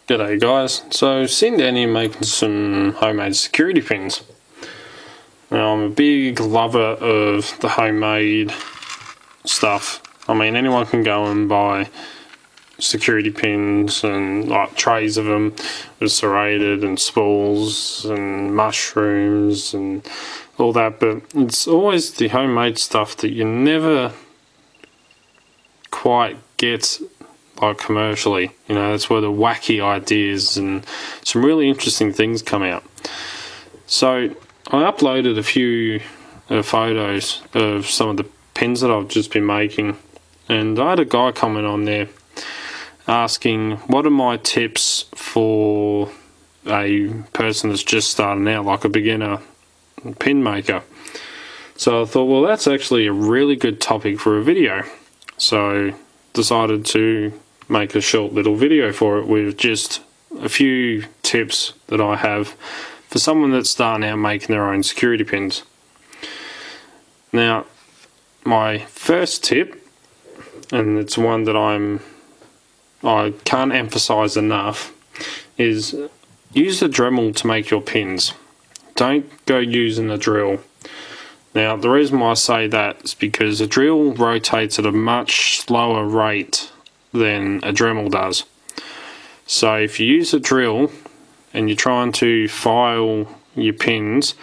G'day guys, so sitting down here making some homemade security pins. Now I'm a big lover of the homemade stuff. I mean, anyone can go and buy security pins and like trays of them with serrated and spools and mushrooms and all that, but it's always the homemade stuff that you never quite get like commercially. You know, that's where the wacky ideas and some really interesting things come out. So I uploaded a few photos of some of the pins that I've just been making, and I had a guy comment on there asking what are my tips for a person that's just starting out, like a beginner pin maker. So I thought, well, that's actually a really good topic for a video, so decided to make a short little video for it with just a few tips that I have for someone that's starting out making their own security pins. Now, my first tip, and it's one that I can't emphasize enough, is use a Dremel to make your pins. Don't go using a drill. Now, the reason why I say that is because a drill rotates at a much slower rate than a Dremel does. So if you use a drill and you're trying to file your pins,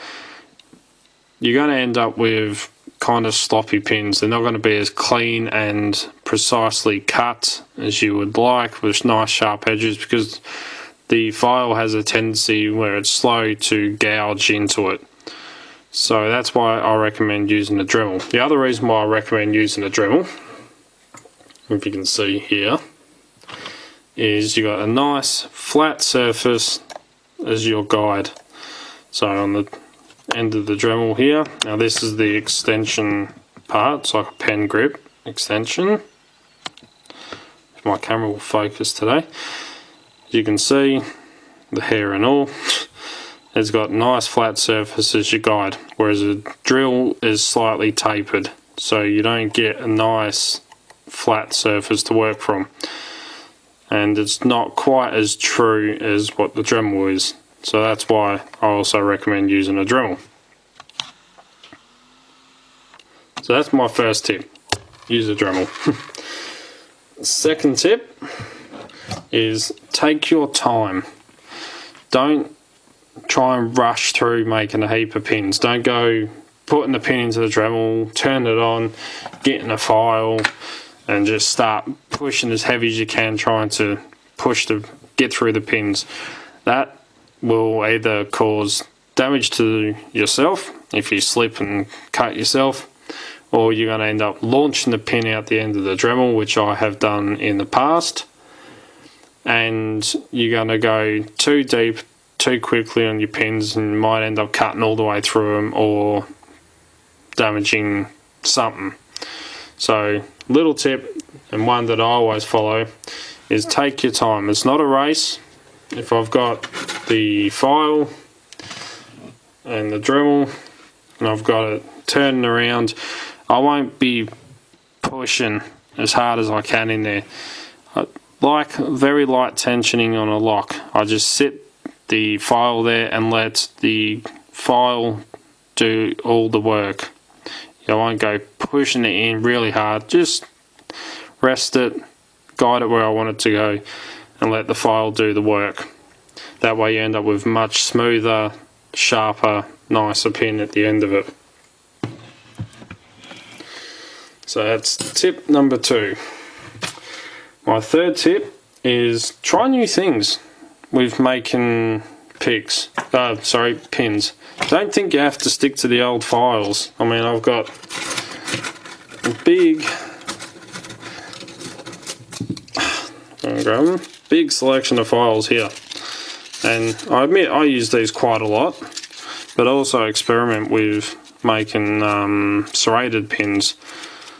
you're going to end up with kind of sloppy pins. They're not going to be as clean and precisely cut as you would like with nice sharp edges, because the file has a tendency where it's slow to gouge into it. So that's why I recommend using a Dremel. The other reason why I recommend using a Dremel, if you can see here, is you got a nice flat surface as your guide. So on the end of the Dremel here, now this is the extension part, it's like a pen grip extension. If my camera will focus today, as you can see, the hair and all, it's got nice flat surface as your guide, whereas a drill is slightly tapered, so you don't get a nice flat surface to work from, and it's not quite as true as what the Dremel is. So that's why I also recommend using a Dremel. So that's my first tip, use a Dremel. Second tip is take your time. Don't try and rush through making a heap of pins. Don't go putting the pin into the Dremel, turn it on, get in a file and just start pushing as heavy as you can, trying to get through the pins. That will either cause damage to yourself if you slip and cut yourself, or you're going to end up launching the pin out the end of the Dremel, which I have done in the past, and you're going to go too deep too quickly on your pins and might end up cutting all the way through them or damaging something. So little tip, and one that I always follow, is take your time. It's not a race. If I've got the file and the Dremel and I've got it turning around, I won't be pushing as hard as I can in there. Like very light tensioning on a lock. I just sit the file there and let the file do all the work. I won't go pushing it in really hard, just rest it, guide it where I want it to go, and let the file do the work. That way you end up with much smoother, sharper, nicer pin at the end of it. So that's tip number 2. My third tip is try new things with making pins. Don't think you have to stick to the old files. I mean, I've got a big selection of files here, and I admit I use these quite a lot, but I also experiment with making serrated pins.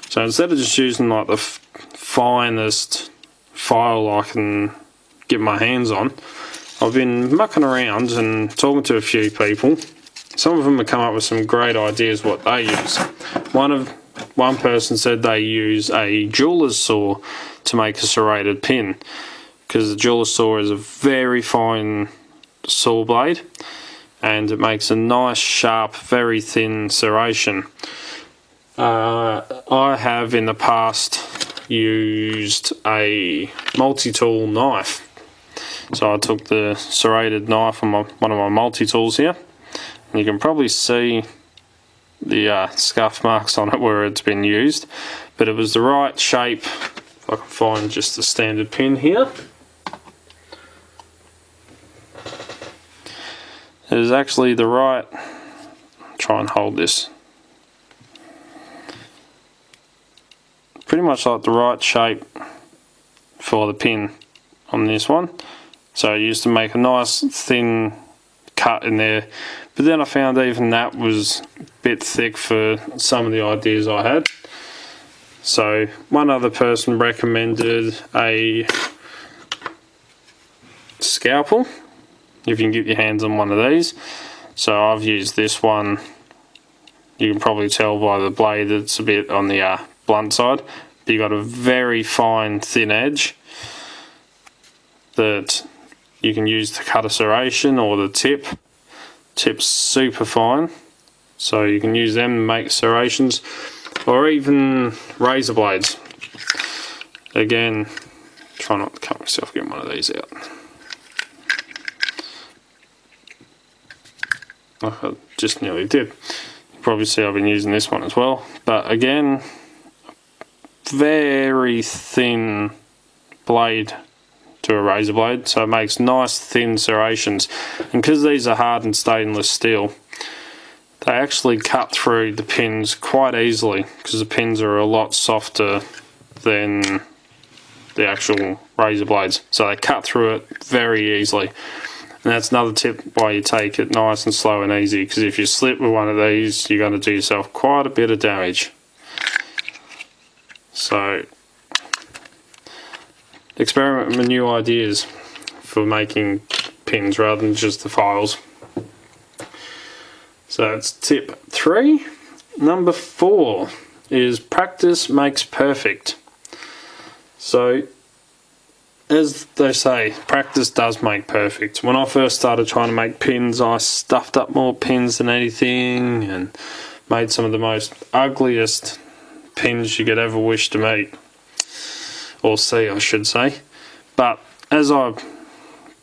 So instead of just using like the finest file I can get my hands on, I've been mucking around and talking to a few people. Some of them have come up with some great ideas what they use. One person said they use a jeweler's saw to make a serrated pin. because the jeweler saw is a very fine saw blade, and it makes a nice sharp, very thin serration. I have in the past used a multi-tool knife. So I took the serrated knife on one of my multi-tools here, and you can probably see the scuff marks on it where it's been used, but it was the right shape. If I can find just a standard pin here, it is actually the right, try and hold this, pretty much like the right shape for the pin on this one. So I used to make a nice thin cut in there, but then I found even that was a bit thick for some of the ideas I had. So one other person recommended a scalpel, if you can get your hands on one of these. So I've used this one. You can probably tell by the blade it's a bit on the blunt side. You've got a very fine thin edge that you can use to cut a serration, or the tip's super fine, so you can use them to make serrations, or even razor blades. Again, try not to cut myself getting one of these out. I just nearly did. You probably see I've been using this one as well, but again, very thin blade to a razor blade, so it makes nice thin serrations. And because these are hardened stainless steel, they actually cut through the pins quite easily, because the pins are a lot softer than the actual razor blades, so they cut through it very easily. And that's another tip why you take it nice and slow and easy, because if you slip with one of these, you're going to do yourself quite a bit of damage. So experiment with new ideas for making pins rather than just the files. So that's tip 3. Number 4 is practice makes perfect. So as they say, practice does make perfect. When I first started trying to make pins, I stuffed up more pins than anything and made some of the most ugliest pins you could ever wish to meet, or see I should say. But as I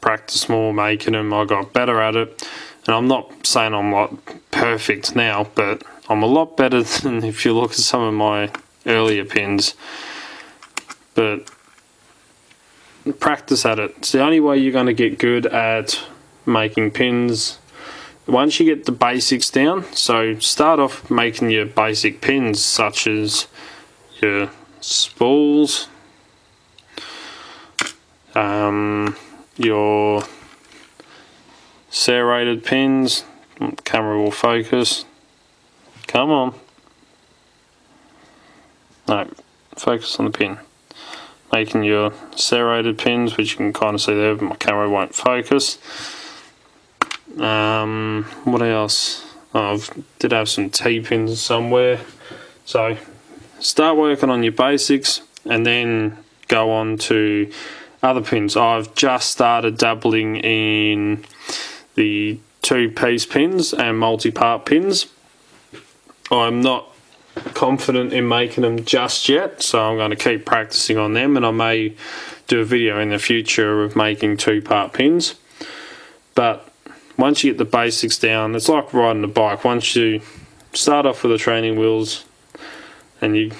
practiced more making them, I got better at it. And I'm not saying I'm like perfect now, but I'm a lot better than if you look at some of my earlier pins. But practice at it. It's the only way you're going to get good at making pins. Once you get the basics down, so start off making your basic pins, such as your spools, your serrated pins. Camera will focus. Come on. No, focus on the pin. Making your serrated pins, which you can kind of see there, but my camera won't focus. What else? Oh, I did have some T-pins somewhere. So start working on your basics and then go on to other pins. I've just started dabbling in the 2-piece pins and multi-part pins. I'm not confident in making them just yet, so I'm going to keep practicing on them, and I may do a video in the future of making 2-part pins. But once you get the basics down, it's like riding a bike. Once you start off with the training wheels, and you,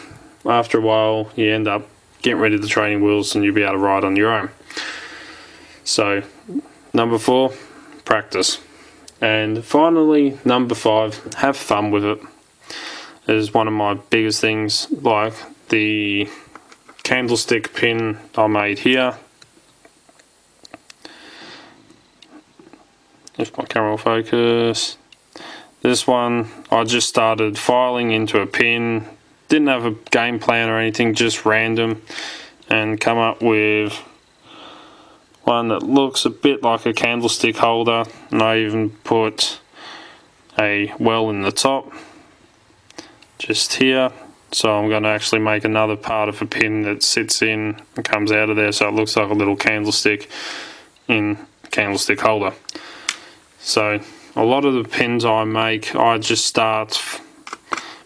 after a while, you end up getting rid of the training wheels and you'll be able to ride on your own. So number 4, practice. And finally, number 5, have fun with it. Is one of my biggest things, like the candlestick pin I made here. If my camera will focus. This one, I just started filing into a pin. Didn't have a game plan or anything, just random, and come up with one that looks a bit like a candlestick holder, and I even put a well in the top, just here, So I'm going to actually make another part of a pin that sits in and comes out of there, so it looks like a little candlestick in a candlestick holder. So a lot of the pins I make, I just start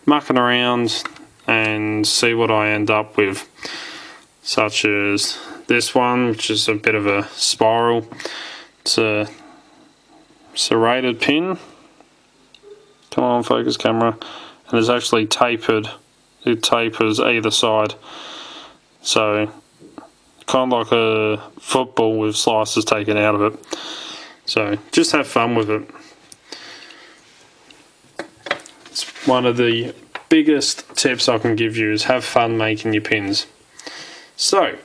mucking around and see what I end up with, such as this one, which is a bit of a spiral. It's a serrated pin. Come on, focus camera. And it's actually tapered. It tapers either side, so kind of like a football with slices taken out of it. So just have fun with it. It's one of the biggest tips I can give you, is have fun making your pins. So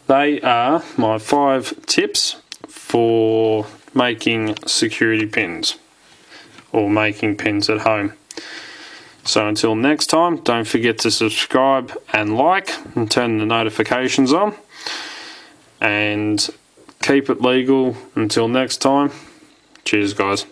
they are my 5 tips for making security pins, or making pins at home. So until next time, don't forget to subscribe and like and turn the notifications on, and keep it legal. Until next time, cheers guys.